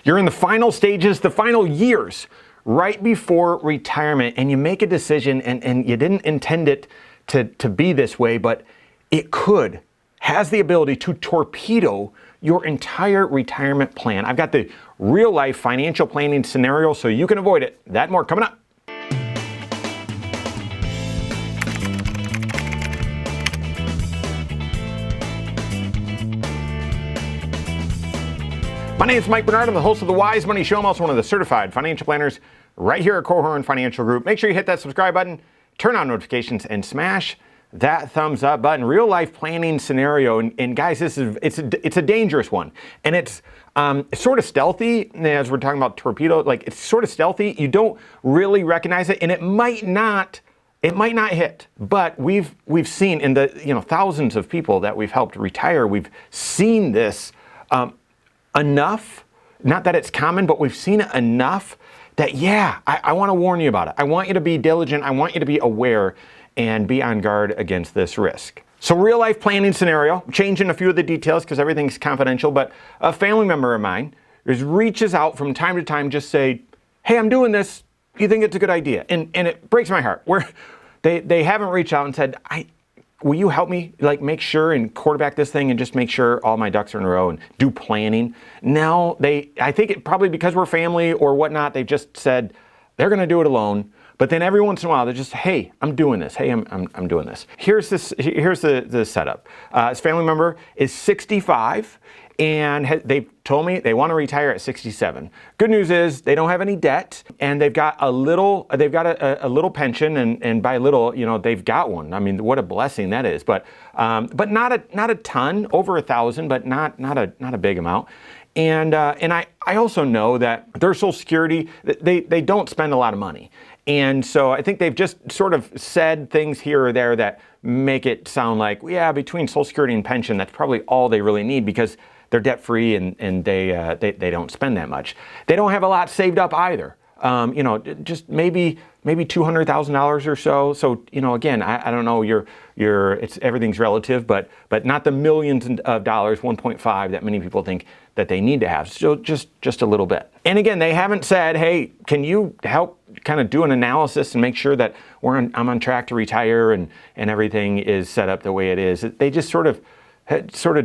You're in the final stages, the final years, right before retirement, and you make a decision, and you didn't intend it to be this way, but it has the ability to torpedo your entire retirement plan. I've got the real life financial planning scenario so you can avoid it. That and more coming up. My name is Mike Bernard. I'm the host of the Wise Money Show. I'm also one of the certified financial planners right here at Korhorn Financial Group. Make sure you hit that subscribe button, turn on notifications, and smash that thumbs up button. Real life planning scenario, and guys, it's a dangerous one, and it's sort of stealthy. As we're talking about torpedo, like it's sort of stealthy. You don't really recognize it, and it might not hit. But we've seen in the thousands of people that we've helped retire, we've seen this. Enough, not that it's common, but we've seen it enough that, I want to warn you about it. I want you to be diligent. I want you to be aware and be on guard against this risk. So real life planning scenario, changing a few of the details because everything's confidential, but a family member of mine reaches out from time to time, just say, hey, I'm doing this. You think it's a good idea? And it breaks my heart. They haven't reached out and said, will you help me make sure and quarterback this thing and just make sure all my ducks are in a row and do planning? No, I think it probably because we're family or whatnot, they've just said they're going to do it alone. But then every once in a while, they're just, hey, I'm doing this. Hey, I'm doing this. Here's the setup. This family member is 65 and they've told me they want to retire at 67. Good news is they don't have any debt and they've got a little pension, and by little, they've got one. I mean, what a blessing that is. But not a ton, over 1,000, but not a big amount. And I also know that their Social Security, they don't spend a lot of money. And so I think they've just sort of said things here or there that make it sound like, between Social Security and pension, that's probably all they really need because they're debt free and they don't spend that much. They don't have a lot saved up either. Just maybe $200,000 or so. So again, I don't know. Everything's relative, but not the millions of dollars, 1.5 that many people think that they need to have. So just a little bit. And again, they haven't said, hey, can you help kind of do an analysis and make sure that I'm on track to retire and everything is set up the way it is. They just sort of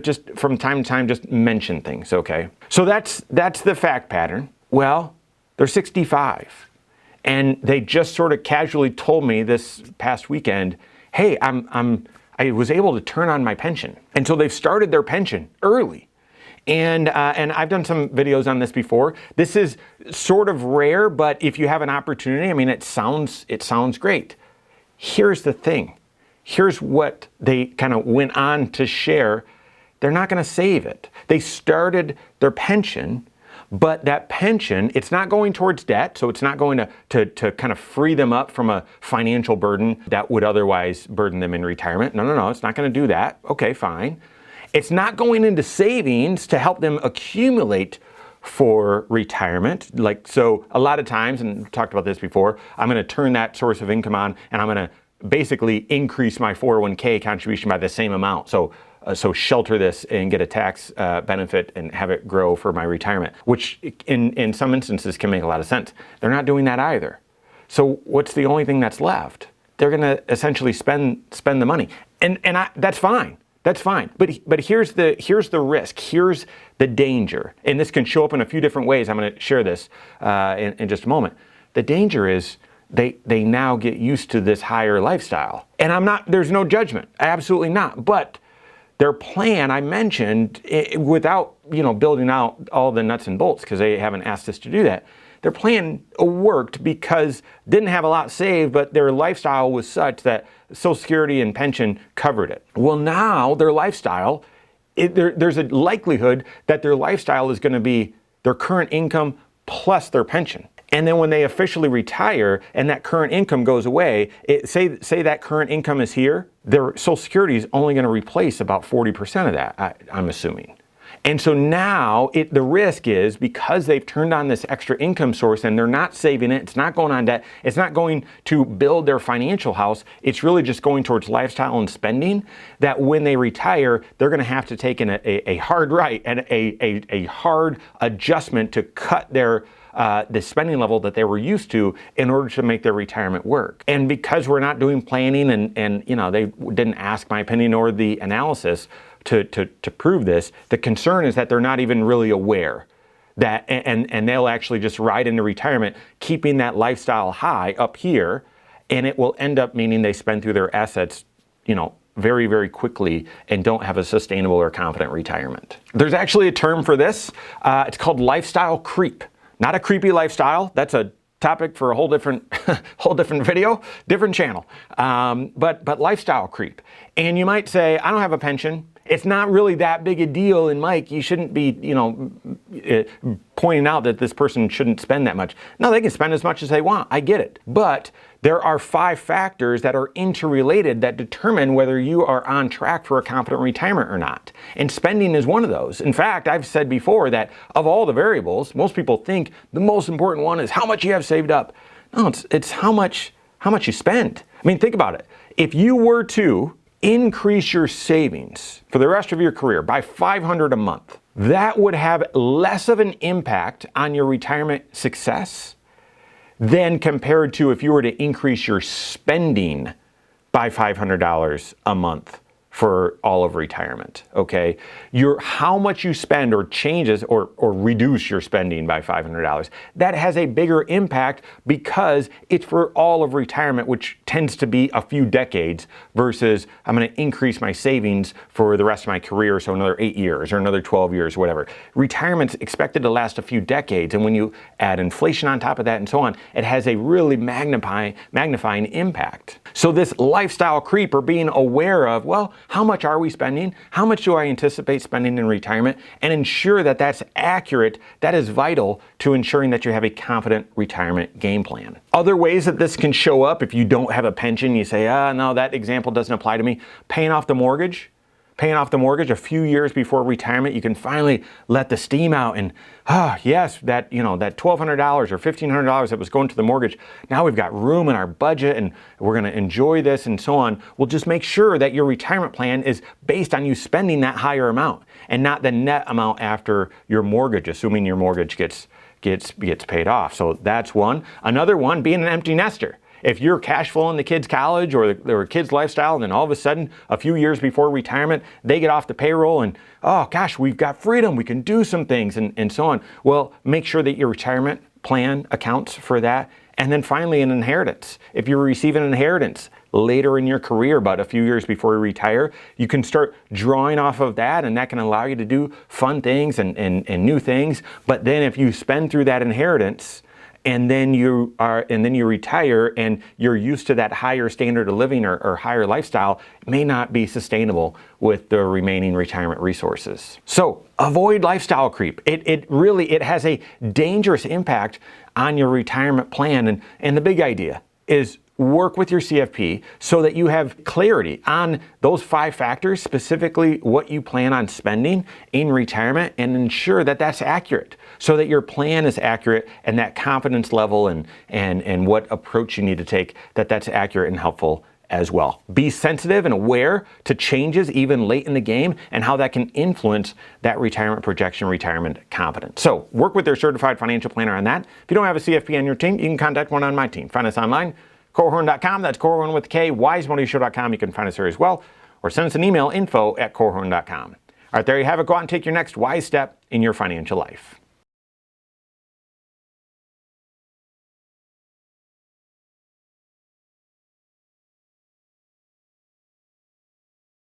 just from time to time just mention things. Okay, so that's the fact pattern. Well, they're 65, and they just sort of casually told me this past weekend, hey, I was able to turn on my pension, and so they've started their pension early. And I've done some videos on this before. This is sort of rare, but if you have an opportunity, I mean, it sounds great. Here's the thing. Here's what they kind of went on to share. They're not going to save it. They started their pension, but that pension, it's not going towards debt, so it's not going to kind of free them up from a financial burden that would otherwise burden them in retirement. No, it's not going to do that. Okay, fine. It's not going into savings to help them accumulate for retirement. So a lot of times, and we've talked about this before, I'm going to turn that source of income on and I'm going to basically increase my 401k contribution by the same amount. So shelter this and get a tax benefit and have it grow for my retirement, which in some instances can make a lot of sense. They're not doing that either. So what's the only thing that's left? They're going to essentially spend the money, and that's fine. That's fine. But here's the risk. Here's the danger. And this can show up in a few different ways. I'm going to share this in just a moment. The danger is they now get used to this higher lifestyle. And there's no judgment. Absolutely not. But their plan, I mentioned, without building out all the nuts and bolts, because they haven't asked us to do that, their plan worked because didn't have a lot saved, but their lifestyle was such that Social Security and pension covered it. Well, now their lifestyle, there's a likelihood that their lifestyle is going to be their current income plus their pension. And then when they officially retire and that current income goes away, say that current income is here, their Social Security is only going to replace about 40% of that, I'm assuming. And so now the risk is, because they've turned on this extra income source and they're not saving it, it's not going on debt, it's not going to build their financial house, it's really just going towards lifestyle and spending, that when they retire, they're going to have to take a hard right and a hard adjustment to cut their the spending level that they were used to in order to make their retirement work. And because we're not doing planning and they didn't ask my opinion or the analysis to prove this, the concern is that they're not even really aware that, and they'll actually just ride into retirement, keeping that lifestyle high up here, and it will end up meaning they spend through their assets, very, very quickly and don't have a sustainable or confident retirement. There's actually a term for this. It's called lifestyle creep. Not a creepy lifestyle. That's a topic for a whole different video, different channel. But lifestyle creep. And you might say, I don't have a pension. It's not really that big a deal. And Mike, you shouldn't be, pointing out that this person shouldn't spend that much. No, they can spend as much as they want. I get it. But there are 5 factors that are interrelated that determine whether you are on track for a confident retirement or not. And spending is one of those. In fact, I've said before that of all the variables, most people think the most important one is how much you have saved up. No, it's how much you spend. I mean, think about it. If you were to increase your savings for the rest of your career by $500 a month, that would have less of an impact on your retirement success than compared to if you were to increase your spending by $500 a month for all of retirement, okay? How much you spend or changes or reduce your spending by $500, that has a bigger impact because it's for all of retirement, which tends to be a few decades, versus I'm gonna increase my savings for the rest of my career, so another 8 years or another 12 years, whatever. Retirement's expected to last a few decades, and when you add inflation on top of that and so on, it has a really magnifying impact. So this lifestyle creep, or being aware of, well, how much are we spending? How much do I anticipate spending in retirement? And ensure that that's accurate. That is vital to ensuring that you have a confident retirement game plan. Other ways that this can show up, if you don't have a pension, you say, no, that example doesn't apply to me. Paying off the mortgage a few years before retirement, you can finally let the steam out and, yes, that $1,200 or $1,500 that was going to the mortgage, now we've got room in our budget and we're going to enjoy this and so on. We'll just make sure that your retirement plan is based on you spending that higher amount and not the net amount after your mortgage, assuming your mortgage gets paid off. So that's one. Another one, being an empty nester. If you're cash flowing the kids' college or their kids' lifestyle, and then all of a sudden, a few years before retirement, they get off the payroll and, oh gosh, we've got freedom, we can do some things and so on. Well, make sure that your retirement plan accounts for that. And then finally, an inheritance. If you receive an inheritance later in your career, about a few years before you retire, you can start drawing off of that, and that can allow you to do fun things and new things. But then if you spend through that inheritance, and then you retire and you're used to that higher standard of living or higher lifestyle, it may not be sustainable with the remaining retirement resources. So avoid lifestyle creep. It has a dangerous impact on your retirement plan. And the big idea is work with your CFP so that you have clarity on those 5 factors, specifically what you plan on spending in retirement, and ensure that that's accurate so that your plan is accurate and that confidence level and what approach you need to take, that's accurate and helpful as well. Be sensitive and aware to changes even late in the game and how that can influence that retirement projection, retirement confidence. So work with their certified financial planner on that. If you don't have a CFP on your team, you can contact one on my team. Find us online, Korhorn.com. That's Korhorn with a K. WiseMoneyShow.com. You can find us there as well. Or send us an email, info@Korhorn.com. All right, there you have it. Go out and take your next wise step in your financial life.